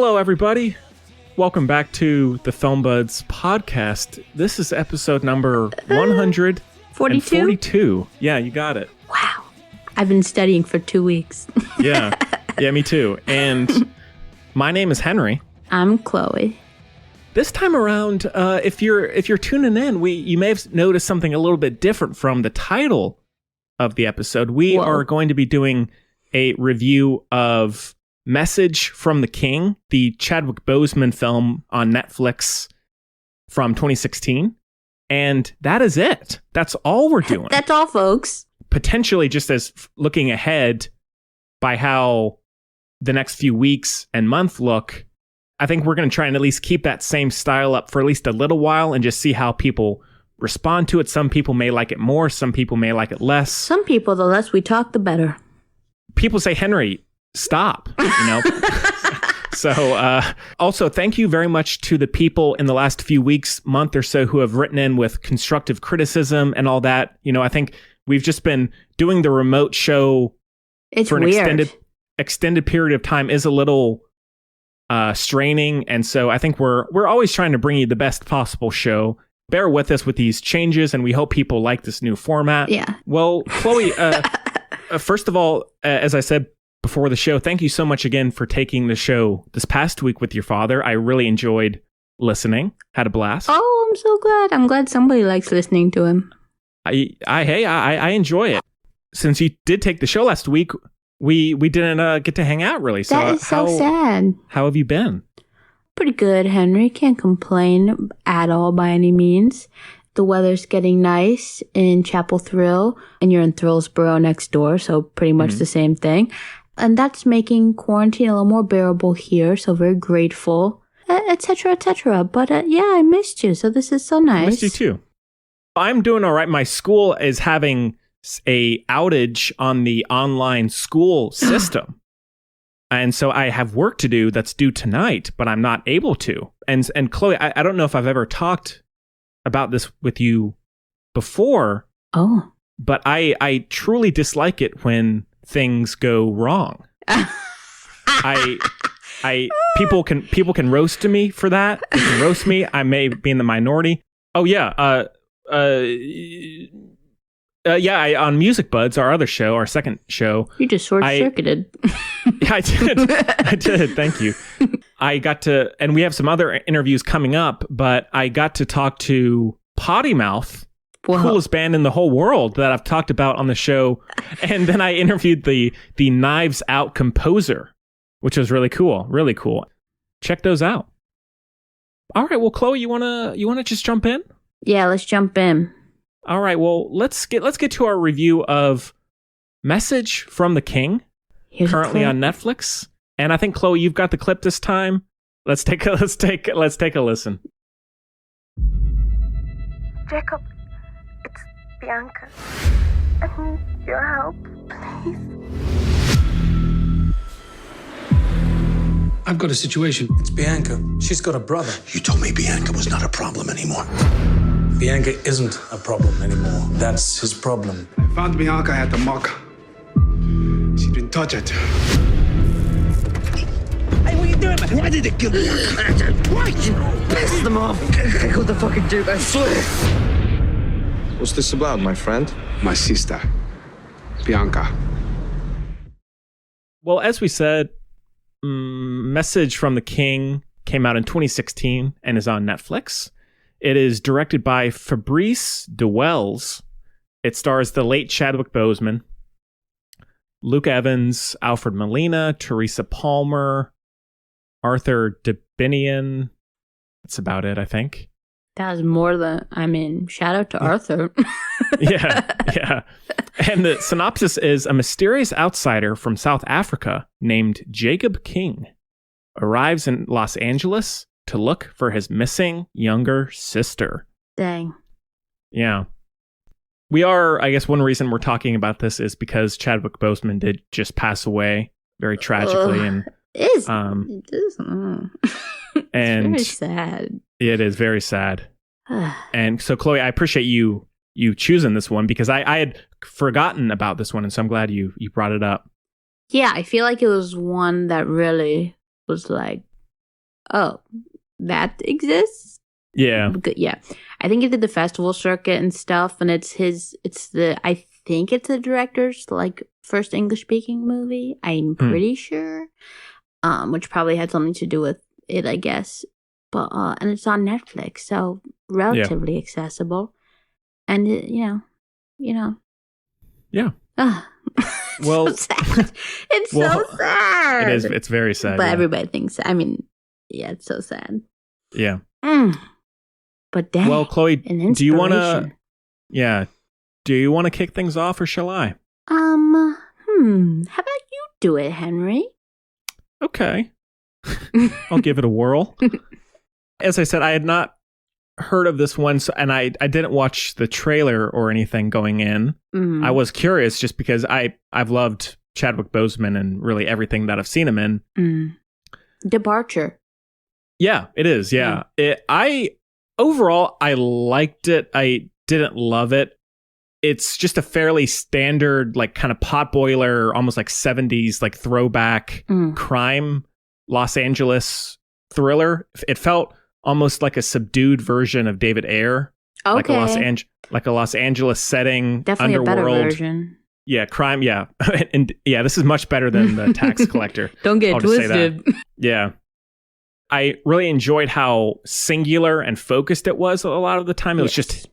Hello, everybody. Welcome back to the Film Buds podcast. This is episode number 142. Yeah, you got it. Wow. I've been studying for 2 weeks. Yeah, me too. And my name is Henry. I'm Chloe. This time around, if you're tuning in, you may have noticed something a little bit different from the title of the episode. We are going to be doing a review of Message from the King, the Chadwick Boseman film on Netflix from 2016. And that is it. That's all we're doing. That's all, folks. Potentially just as looking ahead by how the next few weeks and month look, I think we're going to try and at least keep that same style up for at least a little while and just see how people respond to it. Some people may like it more. Some people may like it less. Some people, the less we talk, the better. People say, Henry, stop, So also, thank you very much to the people in the last few weeks, month or so, who have written in with constructive criticism and all that. I think we've just been doing the remote show for an extended period of time is a little straining. And so I think we're always trying to bring you the best possible show. Bear with us with these changes, and we hope people like this new format. Yeah. Well, Chloe, first of all, as I said before the show, thank you so much again for taking the show this past week with your father. I really enjoyed listening. Had a blast. Oh, I'm so glad. I'm glad somebody likes listening to him. I enjoy it. Since you did take the show last week, we didn't get to hang out really. So that is so sad. How have you been? Pretty good, Henry. Can't complain at all by any means. The weather's getting nice in Chapel Thrill, and you're in Thrillsboro next door, so pretty much the same thing. And that's making quarantine a little more bearable here, so very grateful, etc., etc. But yeah, I missed you, so this is so nice. I missed you too. I'm doing all right. My school is having a outage on the online school system. And so I have work to do that's due tonight, but I'm not able to. And Chloe, I don't know if I've ever talked about this with you before. Oh. But I truly dislike it when things go wrong. People can roast me for that. They can roast me. I may be in the minority. Oh yeah. On Music Buds, our other show, our second show. You just short-circuited. Yeah, I did. Thank you. I got to, and we have some other interviews coming up, but I got to talk to Potty Mouth, coolest band in the whole world that I've talked about on the show. And then I interviewed the Knives Out composer, which was really cool. Really cool. Check those out. All right. Well, Chloe, you wanna just jump in? Yeah, let's jump in. All right. Well, let's get to our review of Message from the King, currently on Netflix. And I think, Chloe, you've got the clip this time. Let's take a listen. Jacob, it's Bianca. I need your help, please. I've got a situation. It's Bianca. She's got a brother. You told me Bianca was not a problem anymore. Bianca isn't a problem anymore. That's his problem. I found Bianca at the mark. She didn't touch it. Hey, what are you doing, man? Why did it kill me? Why? Piss them off. I got the fucking dude, I swear. What's this about, my friend? My sister, Bianca. Well, as we said, Message from the King came out in 2016 and is on Netflix. It is directed by Fabrice DeWells. It stars the late Chadwick Boseman, Luke Evans, Alfred Molina, Teresa Palmer, Arthur Debinian. That's about it, I think. That was more than, shout out to Arthur. Yeah. And the synopsis is: a mysterious outsider from South Africa named Jacob King arrives in Los Angeles to look for his missing younger sister. Dang. Yeah. We are, I guess one reason we're talking about this is because Chadwick Boseman did just pass away very tragically. And it's very sad. It is very sad. And so, Chloe, I appreciate you choosing this one because I had forgotten about this one. And so I'm glad you brought it up. Yeah, I feel like it was one that really was like oh, that exists? Yeah. Yeah. I think he did the festival circuit and stuff, and I think it's the director's like first English speaking movie. I'm pretty sure. Which probably had something to do with it, I guess. But and it's on Netflix, so relatively accessible. And yeah. Well, so sad. It's so sad. It is. It's very sad. But everybody thinks. I mean, yeah, it's so sad. Yeah. But dang. Well, Chloe, do you want to? Yeah. Do you want to kick things off, or shall I? How about you do it, Henry? Okay. I'll give it a whirl. As I said, I had not heard of this one, and I didn't watch the trailer or anything going in. I was curious just because I've loved Chadwick Boseman and really everything that I've seen him in. Departure. Yeah, it is. Yeah. Overall, I liked it. I didn't love it. It's just a fairly standard, like kind of potboiler, almost like 70s, like throwback crime Los Angeles thriller. It felt almost like a subdued version of David Ayer. Okay. Like a Los Angeles setting. Definitely underworld. A better version. Yeah, crime. Yeah. And yeah, this is much better than The Tax Collector. Don't get twisted. Yeah. I really enjoyed how singular and focused it was a lot of the time. It was just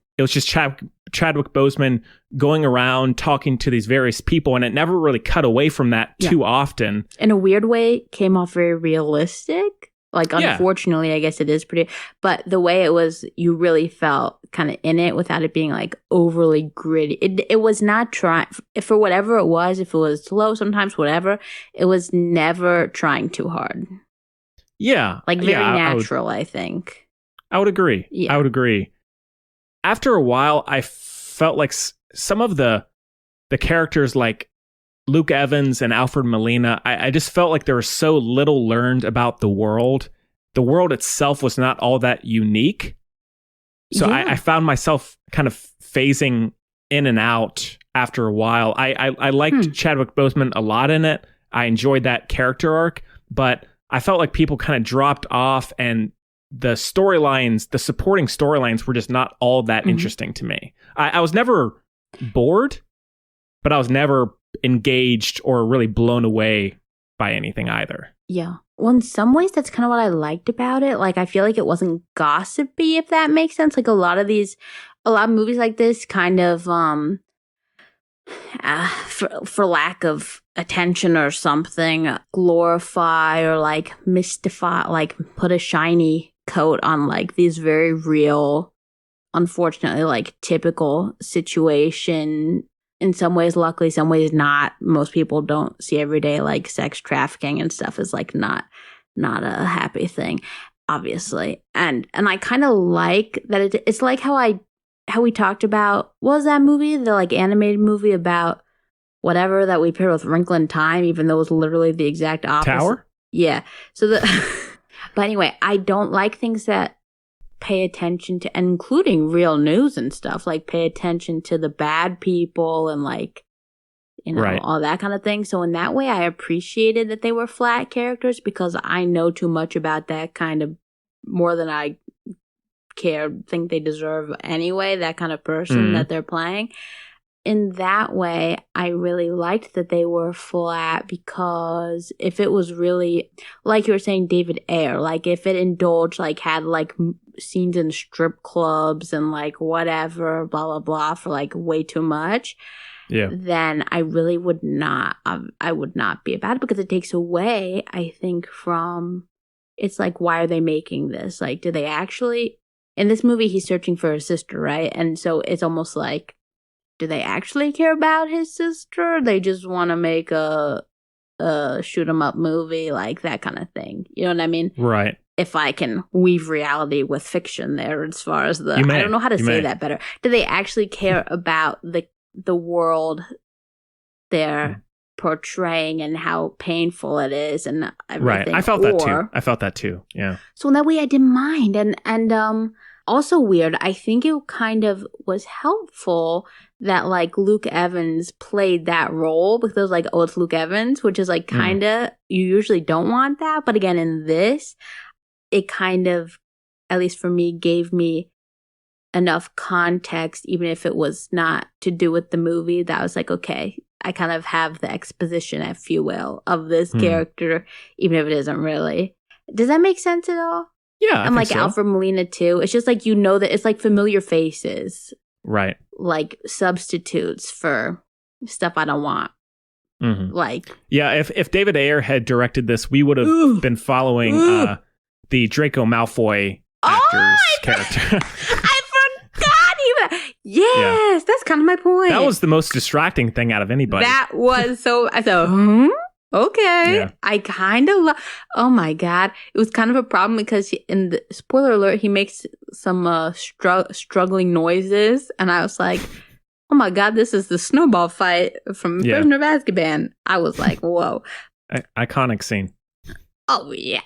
Chadwick Boseman going around talking to these various people, and it never really cut away from that too often. In a weird way, it came off very realistic. Like, unfortunately, I guess it is pretty, but the way it was, you really felt kind of in it without it being like overly gritty. It was not trying, for whatever it was, if it was slow, sometimes whatever, it was never trying too hard. Yeah. Like very natural, I think. I would agree. Yeah. I would agree. After a while, I felt like some of the characters like Luke Evans and Alfred Molina, I just felt like there was so little learned about the world. The world itself was not all that unique. So I found myself kind of phasing in and out after a while. I liked Chadwick Boseman a lot in it. I enjoyed that character arc, but I felt like people kind of dropped off, and the storylines, the supporting storylines were just not all that interesting to me. I was never bored, but I was never engaged or really blown away by anything either. Yeah. Well, in some ways, that's kind of what I liked about it. Like, I feel like it wasn't gossipy, if that makes sense. Like, a lot of movies like this kind of, for lack of attention or something, glorify or like mystify, like put a shiny coat on like these very real, unfortunately, like typical situation. In some ways, luckily, some ways not. Most people don't see every day like sex trafficking and stuff is like not a happy thing, obviously. And I kind of like that it's like how we talked about, what was that movie? The like animated movie about whatever that we paired with Wrinkle in Time, even though it was literally the exact opposite. Tower? Yeah. So but anyway, I don't like things that pay attention to, including real news and stuff, like pay attention to the bad people and like, you know, all that kind of thing. So in that way, I appreciated that they were flat characters because I know too much about that kind of more than I think they deserve anyway, that kind of person that they're playing. In that way, I really liked that they were flat because if it was really, like you were saying, David Ayer, like if it indulged, like had like scenes in strip clubs and like whatever, blah, blah, blah for like way too much, then I really would not, I would not be about it because it takes away, I think, from, it's like, why are they making this? Like, do they actually, in this movie, he's searching for his sister, right? And so it's almost like, do they actually care about his sister? They just want to make a shoot 'em up movie, like that kind of thing. You know what I mean? Right. If I can weave reality with fiction there, as far as I don't know how to say that better. Do they actually care about the world they're portraying and how painful it is and everything? Right. I felt that too. Yeah. So in that way, I didn't mind, and also weird. I think it kind of was helpful that like Luke Evans played that role because like, oh, it's Luke Evans, which is like kind of, you usually don't want that. But again, in this, it kind of, at least for me, gave me enough context, even if it was not to do with the movie, that I was like, okay, I kind of have the exposition, if you will, of this character, even if it isn't really. Does that make sense at all? Yeah, and like so. Alfred Molina too. It's just like, you know, that it's like familiar faces, right? Like substitutes for stuff I don't want. Like, yeah, if David Ayer had directed this, we would have been following the Draco Malfoy actor's character. I forgot even. Yes, that's kind of my point. That was the most distracting thing out of anybody. That was so. I thought, okay. Yeah. I kind of love. Oh my god, it was kind of a problem because in the spoiler alert, he makes some struggling noises, and I was like, oh my god, this is the snowball fight from Prisoner of Azkaban. I was like, whoa. Iconic scene. Oh, yeah.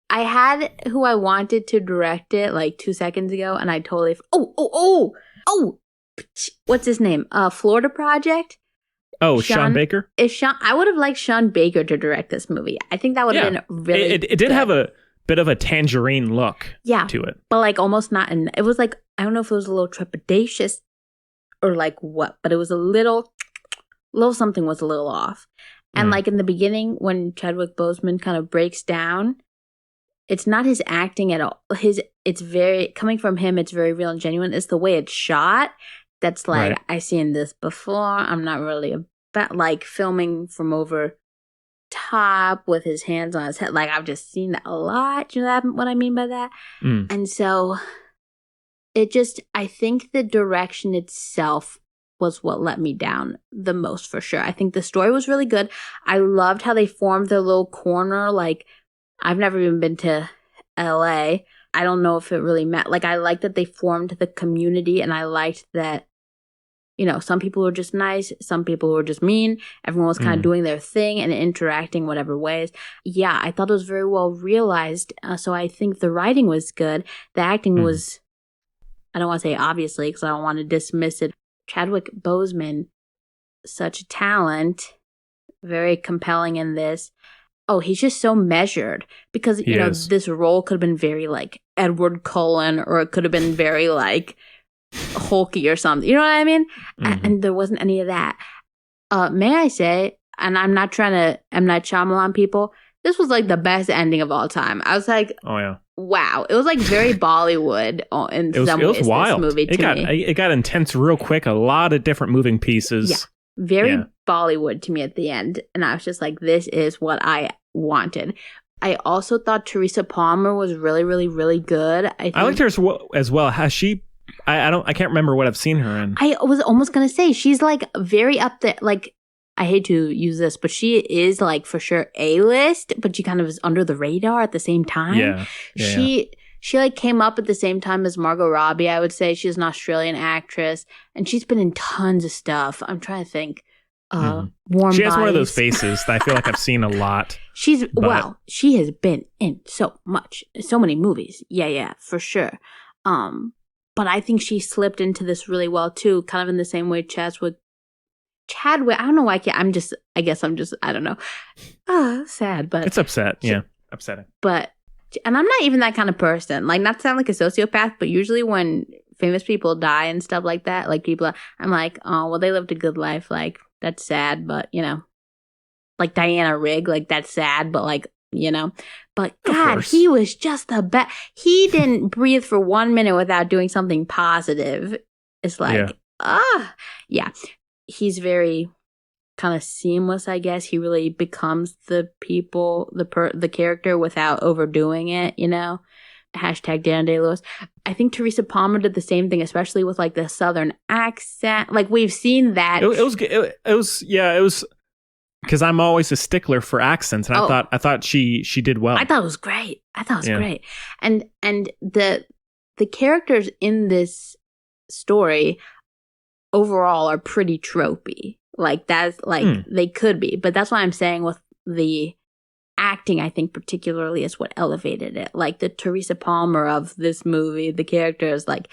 I had who I wanted to direct it like 2 seconds ago, and I totally... Oh! What's his name? Florida Project? Oh, Sean Baker? I would have liked Sean Baker to direct this movie. I think that would have been really It did have a bit of a Tangerine look to it. But like almost not... It was like, I don't know if it was a little trepidatious or like what, but it was a little something was a little off. And like in the beginning, when Chadwick Boseman kind of breaks down, it's not his acting at all. It's very, coming from him, it's very real and genuine. It's the way it's shot that's like, I've seen this before. I'm not really about like filming from over top with his hands on his head. Like, I've just seen that a lot. You know what I mean by that? And so I think the direction itself was what let me down the most, for sure. I think the story was really good. I loved how they formed their little corner. Like, I've never even been to LA. I don't know if it really meant, like, I liked that they formed the community, and I liked that, you know, some people were just nice, some people were just mean. Everyone was kind of doing their thing and interacting whatever ways. Yeah, I thought it was very well realized. So I think the writing was good. The acting was, I don't want to say obviously because I don't want to dismiss it. Chadwick Boseman, such a talent, very compelling in this. Oh, he's just so measured because, you know, this role could have been very like Edward Cullen, or it could have been very like hulky or something. You know what I mean? And there wasn't any of that. May I say, and I'm not trying to M. Night Shyamalan people, this was like the best ending of all time. I was like, oh yeah, wow. It was like very Bollywood in some ways. It was wild. This movie to me. It got intense real quick. A lot of different moving pieces. Yeah, very Bollywood to me at the end. And I was just like, this is what I wanted. I also thought Teresa Palmer was really, really, really good. I liked her as well. Has she? I can't remember what I've seen her in. I was almost gonna say she's like very up there. Like, I hate to use this, but she is like for sure A-list, but she kind of is under the radar at the same time. Yeah. She like came up at the same time as Margot Robbie, I would say. She's an Australian actress, and she's been in tons of stuff. I'm trying to think. Warm She has Bodies. one of those faces that I feel like I've seen a lot. She has been in so many movies. Yeah, for sure. But I think she slipped into this really well too, kind of in the same way Chadwick, I don't know why I guess I'm just, I don't know. Sad, but. It's upsetting. But, and I'm not even that kind of person. Like, not to sound like a sociopath, but usually when famous people die and stuff like that, like I'm like, oh, well, they lived a good life. Like, that's sad, but, you know. Like Diana Rigg, like, that's sad, but, like, you know. But, God, he was just the best. He didn't breathe for 1 minute without doing something positive. It's like, yeah. He's very kind of seamless, I guess. He really becomes the character without overdoing it, you know? Hashtag Dan Day-Lewis. I think Teresa Palmer did the same thing, especially with like the Southern accent. Like, we've seen that. It was because I'm always a stickler for accents, and I thought she did well. I thought it was great. Great. And the characters in this story overall are pretty tropey. Like, that's like they could be, but that's why I'm saying with the acting, I think particularly is what elevated it. Like, the Teresa Palmer of this movie, the character is like,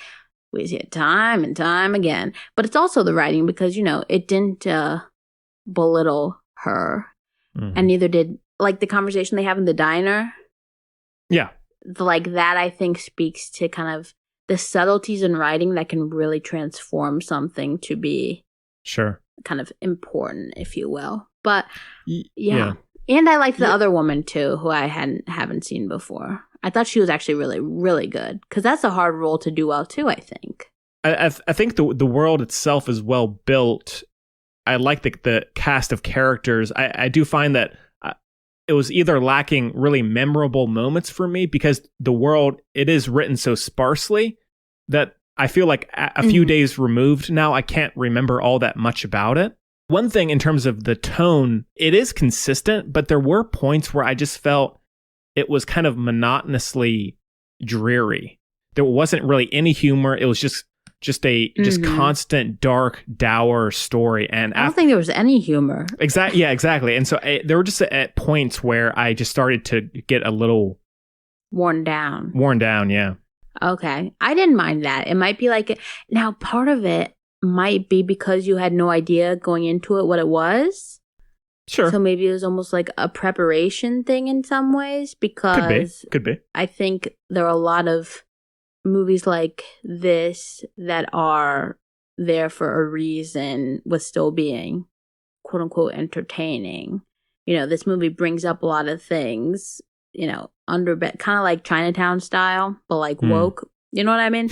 we see it time and time again. But it's also the writing, because, you know, it didn't belittle her, and neither did like the conversation they have in the diner. Yeah, like that, I think, speaks to kind of the subtleties in writing that can really transform something to be sure kind of important, if you will. But yeah. And I like the other woman too, who I haven't seen before. I thought she was actually really, really good, because that's a hard role to do well too, I think. I think the world itself is well built. I like the cast of characters. I do find that it was either lacking really memorable moments for me, because the world, it is written so sparsely that I feel like a few days removed now, I can't remember all that much about it. One thing in terms of the tone, it is consistent, but there were points where I just felt it was kind of monotonously dreary. There wasn't really any humor. It was just constant dark, dour story. And I don't think there was any humor. Exactly. And so there were just at points where I just started to get a little worn down. Yeah. Okay. I didn't mind that. It might be like, now part of it might be because you had no idea going into it what it was. Sure. So maybe it was almost like a preparation thing in some ways, because could be. I think there are a lot of movies like this that are there for a reason with still being quote unquote entertaining. You know, this movie brings up a lot of things, you know, kind of like Chinatown style, but like woke. You know what I mean?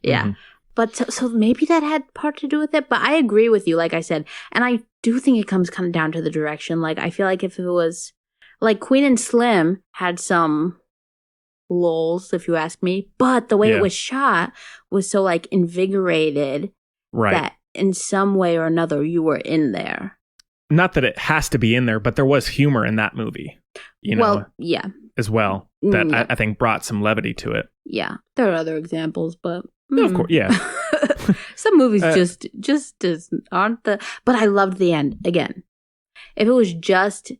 Yeah. Mm-hmm. But so maybe that had part to do with it. But I agree with you, like I said. And I do think it comes kind of down to the direction. Like, I feel like if it was like Queen and Slim had some lulls, if you ask me. But the way it was shot was so like invigorated that in some way or another you were in there. Not that it has to be in there, but there was humor in that movie. You know, well, yeah. As well. That I think brought some levity to it. Yeah. There are other examples, but of course, yeah. Some movies just aren't the. But I loved the end. Again, if it was just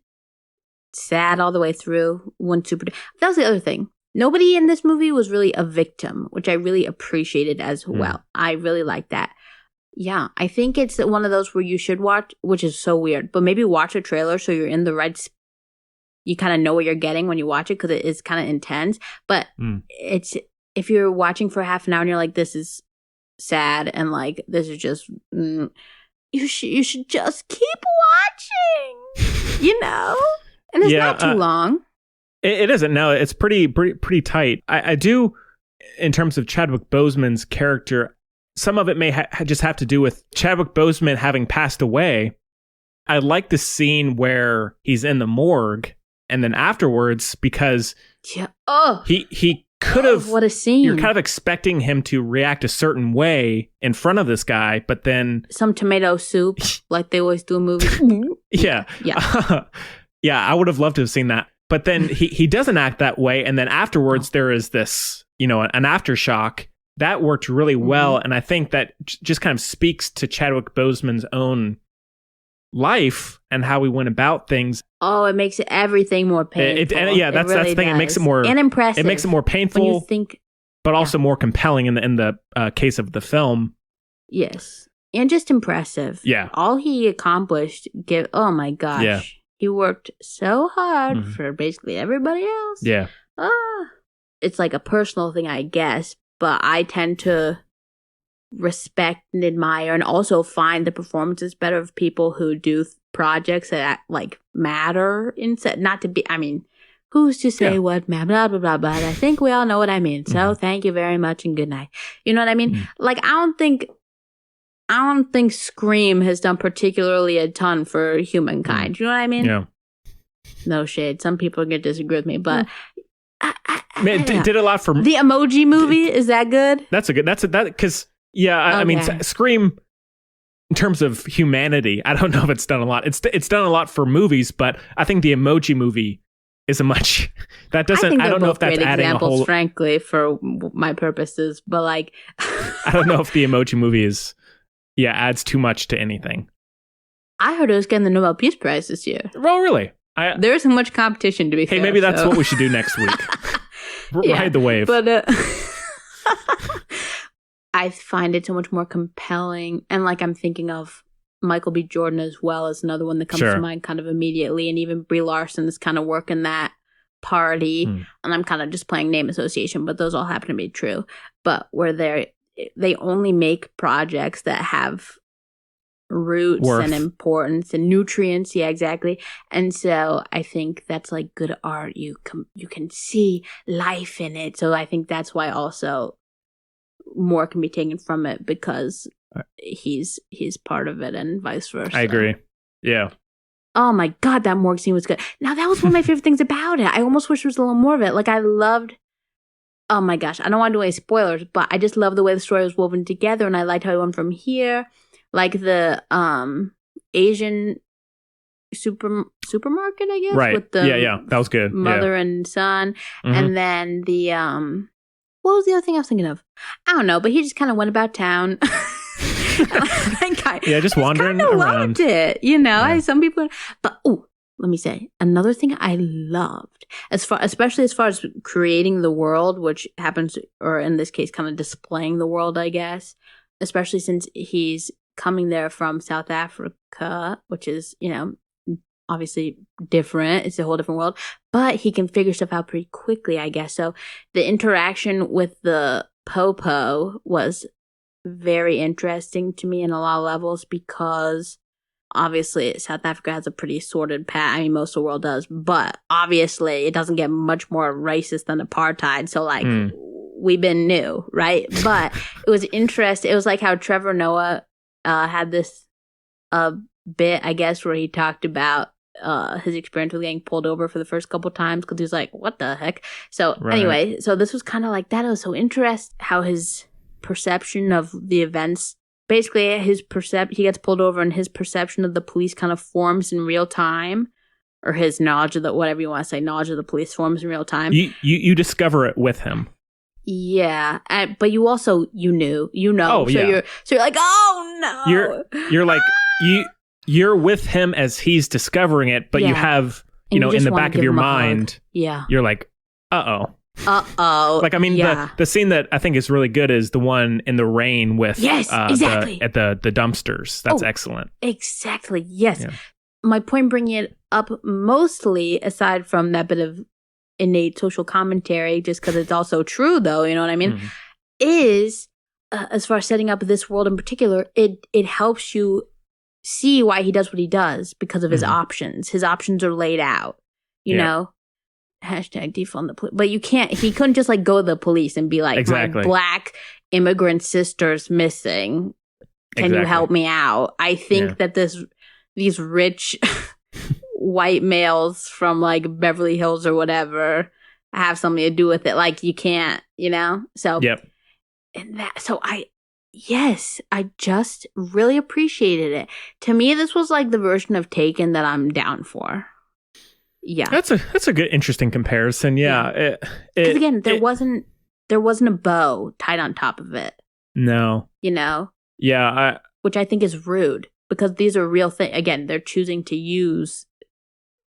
sad all the way through, that was the other thing. Nobody in this movie was really a victim, which I really appreciated as well. I really like that. Yeah, I think it's one of those where you should watch, which is so weird, but maybe watch a trailer so you're in the right. You kind of know what you're getting when you watch it, because it is kind of intense. But it's. If you're watching for half an hour and you're like, this is sad, and like, this is just, you should just keep watching, you know? And it's not too long. It isn't. No, it's pretty tight. I do, in terms of Chadwick Boseman's character, some of it may just have to do with Chadwick Boseman having passed away. I like the scene where he's in the morgue and then afterwards, because he could have. What a scene! You're kind of expecting him to react a certain way in front of this guy, but then some tomato soup, like they always do in movies. Yeah. I would have loved to have seen that, but then he doesn't act that way, and then afterwards there is this, you know, an aftershock that worked really well, and I think that just kind of speaks to Chadwick Boseman's own life and how he went about things. Oh, it makes everything more painful. That's the thing. It makes it more and impressive. It makes it more painful, when you think, but also more compelling in the case of the film. Yes, and just impressive. Yeah, all he accomplished. Oh my gosh, yeah. He worked so hard for basically everybody else. Yeah, it's like a personal thing, I guess, but I tend to respect and admire and also find the performances better of people who do projects that like matter not to be, I mean, who's to say what blah blah blah, but I think we all know what I mean. So thank you very much and good night. You know what I mean? Like, I don't think Scream has done particularly a ton for humankind. You know what I mean? Yeah. No shade. Some people are gonna disagree with me, but did a lot for the Emoji Movie. Is that good? That's because I mean, Scream, in terms of humanity, I don't know if it's done a lot. It's done a lot for movies, but I think the Emoji Movie is a much that doesn't. I don't know if that's adding examples, a whole. Frankly, for my purposes, but like, I don't know if the Emoji Movie adds too much to anything. I heard it was getting the Nobel Peace Prize this year. Oh, really? There isn't much competition, to be fair. Hey, maybe that's what we should do next week. Ride the wave. But I find it so much more compelling. And like, I'm thinking of Michael B. Jordan as well as another one that comes to mind kind of immediately. And even Brie Larson's kind of work in that party, and I'm kind of just playing name association, but those all happen to be true. But where they only make projects that have roots and importance and nutrients. Yeah, exactly. And so I think that's like good art. You can see life in it. So I think that's why also more can be taken from it because he's part of it and vice versa. I agree. Yeah. Oh my God, that morgue scene was good. Now that was one of my favorite things about it. I almost wish there was a little more of it. Like I loved, oh my gosh, I don't want to do any spoilers, but I just love the way the story was woven together, and I liked how it went from here. Like the Asian supermarket, I guess. Right. With the that was good. Mother and son. And then the what was the other thing I was thinking of? I don't know, but he just kind of went about town. Just wandering around. Loved it, you know. Yeah. Some people, but let me say another thing I loved, especially as far as creating the world, which happens, or in this case, kind of displaying the world, I guess. Especially since he's coming there from South Africa, which is, you know, obviously different. It's a whole different world, but he can figure stuff out pretty quickly, I guess. So the interaction with the Popo was very interesting to me in a lot of levels because obviously South Africa has a pretty sordid past. I mean, most of the world does, but obviously it doesn't get much more racist than apartheid. So like we've been new, right? But it was interesting. It was like how Trevor Noah had this bit, I guess, where he talked about his experience with getting pulled over for the first couple times because he was like, what the heck? So anyway, so this was kind of like that. It was so interesting how his perception of the events, basically he gets pulled over and his perception of the police kind of forms in real time, or his knowledge of the, whatever you want to say, knowledge of the police forms in real time. You discover it with him. Yeah, but you also know. Oh, so yeah. You're like, oh no. You're like you're with him as he's discovering it, but you have in the back of your mind, you're like, uh-oh. Like, I mean, the scene that I think is really good is the one in the rain with exactly. At the dumpsters. That's excellent. Exactly. Yes. Yeah. My point bringing it up mostly, aside from that bit of innate social commentary, just because it's also true, though, you know what I mean, is as far as setting up this world in particular, it helps you see why he does what he does because of his options. His options are laid out, you know. Hashtag defund the police. But he couldn't just like go to the police and be like, my black immigrant sister's missing. Can you help me out? I think that these rich white males from like Beverly Hills or whatever have something to do with it. Like you can't, you know? So, and I just really appreciated it. To me, this was like the version of Taken that I'm down for. Yeah, that's a good, interesting comparison. Yeah, because again, there wasn't a bow tied on top of it. No, you know. Yeah, which I think is rude because these are real things. Again, they're choosing to use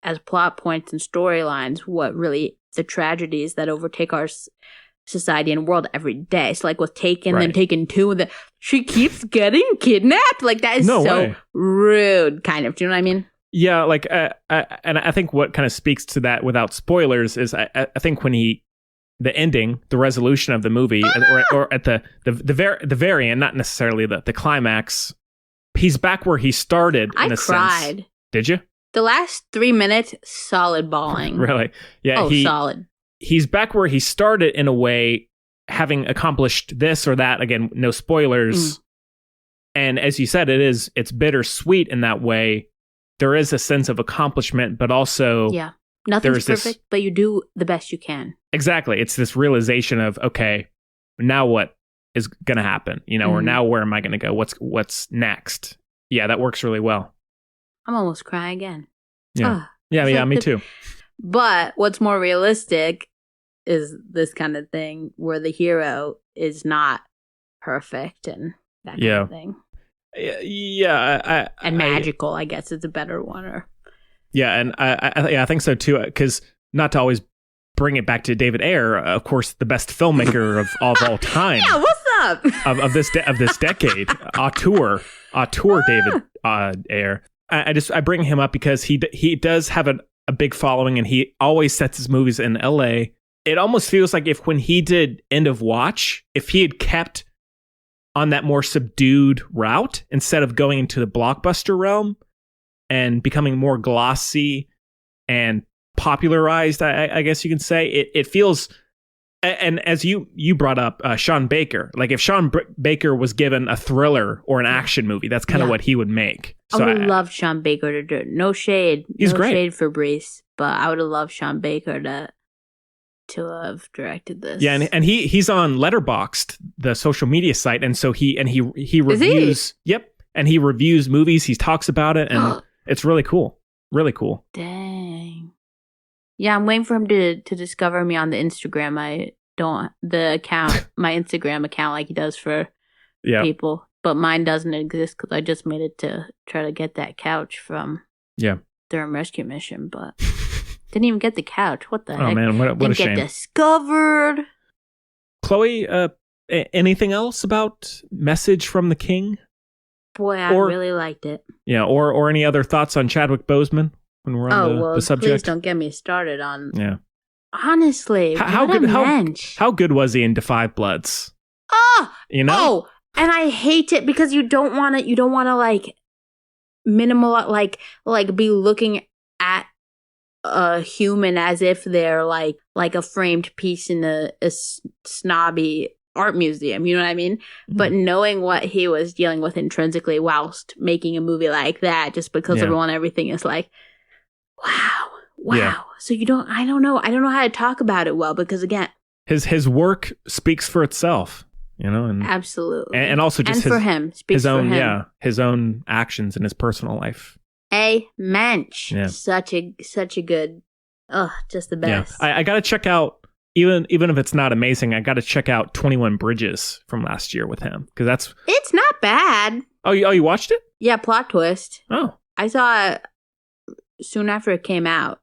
as plot points and storylines what really the tragedies that overtake our society and world every day. So, like with Taken, then Taken 2, and she keeps getting kidnapped. Like that is rude, kind of. Do you know what I mean? Yeah, like, and I think what kind of speaks to that without spoilers is I think when the ending, the resolution of the movie, or at the very end, not necessarily the climax, he's back where he started. In a cried. Sense. Did you? The last 3 minutes, solid bawling. Really? Yeah. Solid. He's back where he started in a way, having accomplished this or that. Again, no spoilers. And as you said, it's bittersweet in that way. There is a sense of accomplishment, but also nothing's perfect, but you do the best you can. Exactly. It's this realization of, okay, now what is going to happen? You know, or now where am I going to go? What's next? Yeah, that works really well. I'm almost crying again. Yeah. Me too. But what's more realistic is this kind of thing where the hero is not perfect and that kind of thing. Yeah, and magical, I guess, is a better one. And I think so too. Because not to always bring it back to David Ayer, of course, the best filmmaker of all time. Yeah, what's up? of this decade, auteur David Ayer. I bring him up because he does have a big following, and he always sets his movies in LA. It almost feels like if when he did End of Watch, if he had kept on that more subdued route instead of going into the blockbuster realm and becoming more glossy and popularized, I guess you can say, it feels. And as you brought up Sean Baker, like if Sean Baker was given a thriller or an action movie, that's kind of what he would make. So I would have loved Sean Baker to do it. No shade. He's no great. shade for Brees, but I would have loved Sean Baker to have directed this. Yeah, and he's on Letterboxd, the social media site, and so he reviews. Yep, and he reviews movies. He talks about it, and it's really cool. Really cool. Dang. Yeah, I'm waiting for him to discover me on the Instagram. My Instagram account like he does for people, but mine doesn't exist because I just made it to try to get that couch from Durham Rescue Mission, but didn't even get the couch. What the heck? Oh man, what didn't a shame. Get discovered. Chloe, anything else about Message from the King? Boy, I really liked it. Yeah, or any other thoughts on Chadwick Boseman when we're on the subject? Please don't get me started on. Yeah. Honestly, how good was he in Defy Bloods? You know? Oh, and I hate it because you don't want to like minimal like be looking at a human as if they're like a framed piece in a snobby art museum, you know what I mean? But knowing what he was dealing with intrinsically whilst making a movie like that, just because everything is like, wow. Yeah. So I don't know how to talk about it well, because again, his work speaks for itself, you know, and absolutely, and also just for him, speaks his own, for him. His own actions in his personal life. Amen. Yeah. Such a good, just the best. Yeah. I got to check out. Even if it's not amazing, I got to check out 21 Bridges from last year with him, because it's not bad. Oh, you watched it? Yeah, plot twist. Oh, I saw it soon after it came out.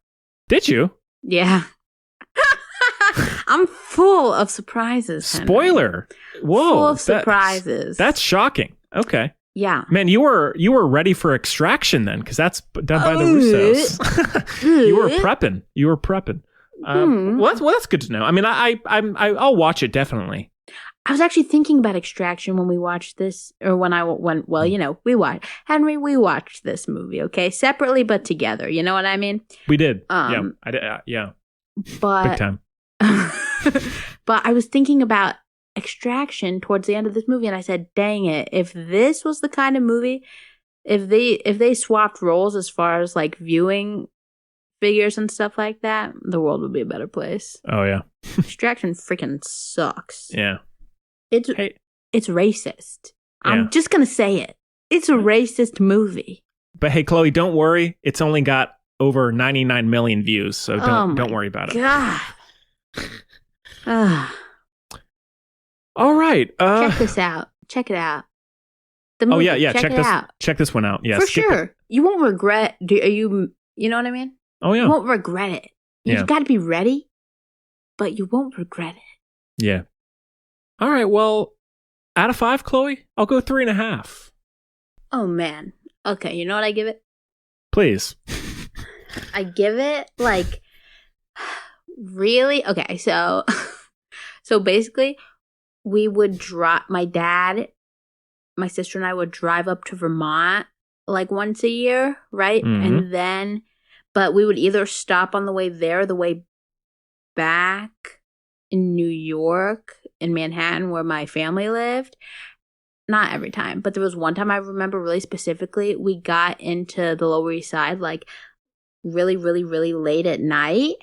Did you? Yeah. I'm full of surprises. Henry. Spoiler! Whoa, full of surprises. That's shocking. Okay. Yeah. Man, you were ready for Extraction then, because that's done by the Russos. You were prepping. Well, that's good to know. I mean, I'll watch it definitely. I was actually thinking about Extraction when we watched this, or we watched this movie, okay, separately but together. You know what I mean? We did. Yeah, I did. Yeah, but big time. But I was thinking about Extraction towards the end of this movie, and I said, "Dang it! If this was the kind of movie, if they swapped roles as far as like viewing figures and stuff like that, the world would be a better place." Oh yeah. Extraction freaking sucks. Yeah. It's racist. Yeah. I'm just gonna say it. It's a racist movie. But hey, Chloe, don't worry. It's only got over 99 million views, so don't worry about it. God. All right. Check this out. Check it out. The movie. Oh yeah. Check this one out. Yeah, for sure. You won't regret. You know what I mean? Oh yeah. You won't regret it. You've got to be ready, but you won't regret it. Yeah. All right. Well, out of 5, Chloe, I'll go 3.5. Oh man. Okay. You know what I give it? Please. I give it like really. Okay. So basically, we would my dad, my sister, and I would drive up to Vermont like once a year, right? Mm-hmm. And then, but we would either stop on the way there or the way back in New York, in Manhattan, where my family lived. Not every time, but there was one time I remember really specifically, we got into the Lower East Side like really, really, really late at night.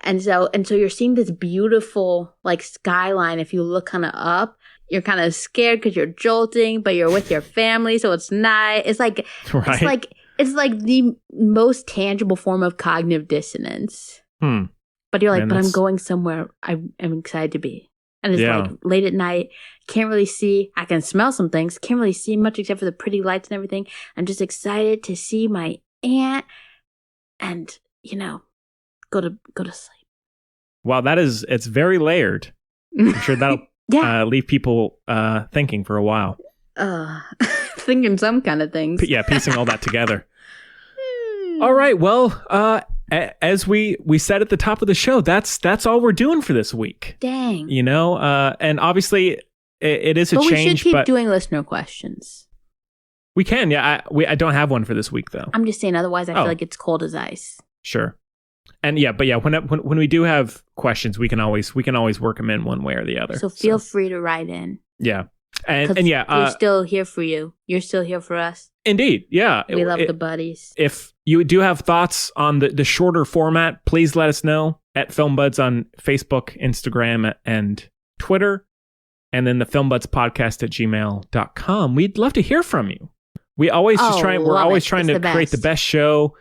And so you're seeing this beautiful like skyline. If you look kind of up, you're kind of scared because you're jolting, but you're with your family, so it's nice. It's like it's like the most tangible form of cognitive dissonance. But you're like, but I'm going somewhere I'm excited to be. And it's like late at night, can't really see. I can smell some things, can't really see much except for the pretty lights and everything. I'm just excited to see my aunt and, go to sleep. Wow, it's very layered. I'm sure that'll leave people thinking for a while. Thinking some kind of things. Yeah, piecing all that together. All right, well, as we said at the top of the show, that's all we're doing for this week. Dang. You know, and obviously it is a change. But we should keep doing listener questions. We can, yeah. I don't have one for this week, though. I'm just saying, otherwise I feel like it's cold as ice. Sure. And when we do have questions, we can always work them in one way or the other. So feel free to write in. Yeah. And yeah, we're still here for you. You're still here for us. Indeed. Yeah. We love the buddies. If you do have thoughts on the shorter format, please let us know at FilmBuds on Facebook, Instagram, and Twitter. And then TheFilmBudsPodcast at gmail.com. We'd love to hear from you. We're always trying to create the best show.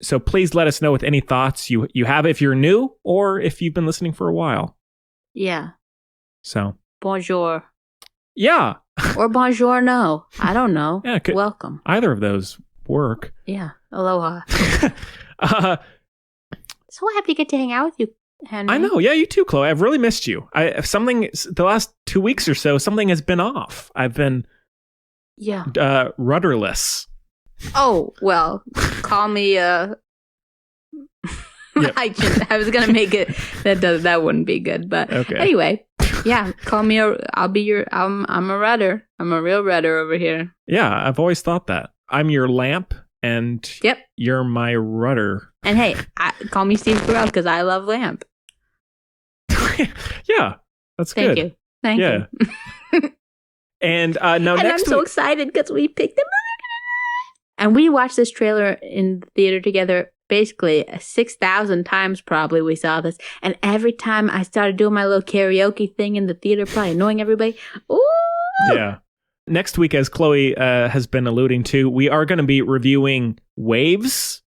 So please let us know with any thoughts you have if you're new or if you've been listening for a while. Yeah. So. Bonjour. Yeah. Or bonjour, no. I don't know. Yeah, welcome. Either of those work. Yeah. Aloha. So happy to get to hang out with you, Henry. I know. Yeah, you too, Chloe. I've really missed you. The last 2 weeks or so, something has been off. I've been rudderless. Oh, well, call me Yep. I was gonna make it that wouldn't be good, but okay. Anyway, yeah, call me I'm a rudder. I'm a real rudder over here. Yeah, I've always thought that. I'm your lamp and you're my rudder. And hey, call me Steve Carell because I love lamp. Yeah, that's Thank good. you. Thank you. And now and next I'm so excited because we picked him up. And we watched this trailer in the theater together basically 6,000 times probably we saw this. And every time I started doing my little karaoke thing in the theater, probably annoying everybody. Ooh! Yeah. Next week, as Chloe has been alluding to, we are going to be reviewing Waves,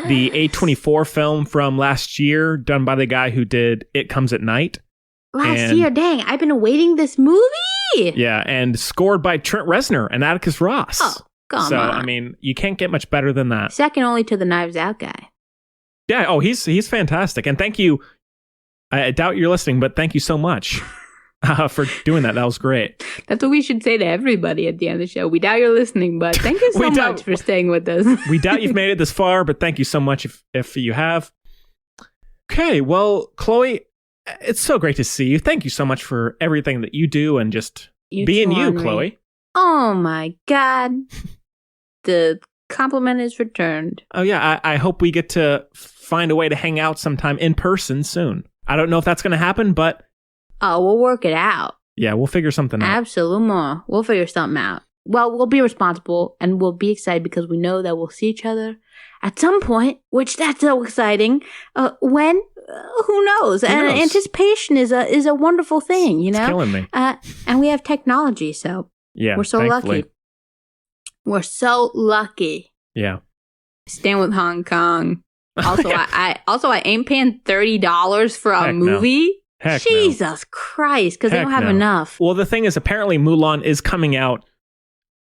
the A24 film from last year, done by the guy who did It Comes at Night. Last year, dang, I've been awaiting this movie. Yeah, and scored by Trent Reznor and Atticus Ross. Oh, come on. So, I mean, you can't get much better than that. Second only to the Knives Out guy. Yeah, oh, he's fantastic. And thank you. I doubt you're listening, but thank you so much for doing that. That was great. That's what we should say to everybody at the end of the show. We doubt you're listening, but thank you so much for staying with us. We doubt you've made it this far, but thank you so much if you have. Okay, well, Chloe, it's so great to see you. Thank you so much for everything that you do and just being you, Chloe. Oh my God. The compliment is returned. Oh yeah, I hope we get to find a way to hang out sometime in person soon. I don't know if that's going to happen, but... Oh, we'll work it out. Yeah, we'll figure something out. Absolutely. We'll figure something out. Well, we'll be responsible and we'll be excited because we know that we'll see each other at some point, which that's so exciting. When? Who knows? And anticipation is a wonderful thing, you know? It's killing me. And we have technology, so we're so lucky. We're so lucky. Yeah. Stand with Hong Kong. Also, I ain't paying $30 for a movie. Heck Jesus Christ, because they don't have enough. Well, the thing is, apparently Mulan is coming out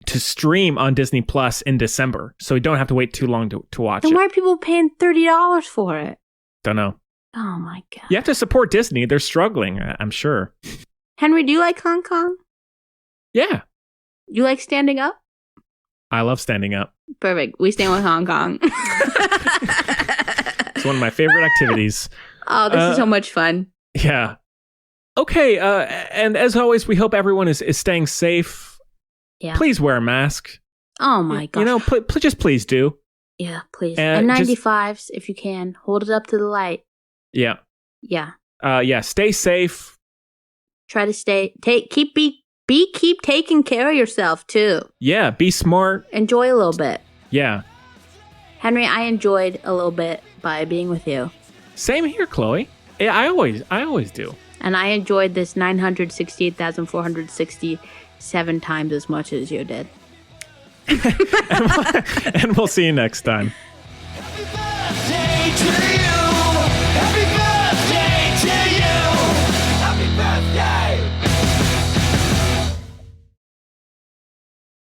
to stream on Disney Plus in December, so we don't have to wait too long to watch it. Then why are people paying $30 for it? Don't know. Oh my God. You have to support Disney. They're struggling, I'm sure. Henry, do you like Hong Kong? Yeah. You like standing up? I love standing up. Perfect. We stand with Hong Kong. It's one of my favorite activities. Oh, this is so much fun. Yeah. Okay. And as always, we hope everyone is staying safe. Yeah. Please wear a mask. Oh my gosh. You know, just please do. Yeah, please. And 95s if you can. Hold it up to the light. Yeah. Yeah. Yeah. Stay safe. Try to keep taking care of yourself too. Yeah. Be smart. Enjoy a little bit. Yeah. Henry, I enjoyed a little bit by being with you. Same here, Chloe. Yeah, I always do. And I enjoyed this 968,467 times as much as you did. And we'll see you next time. Happy birthday to you.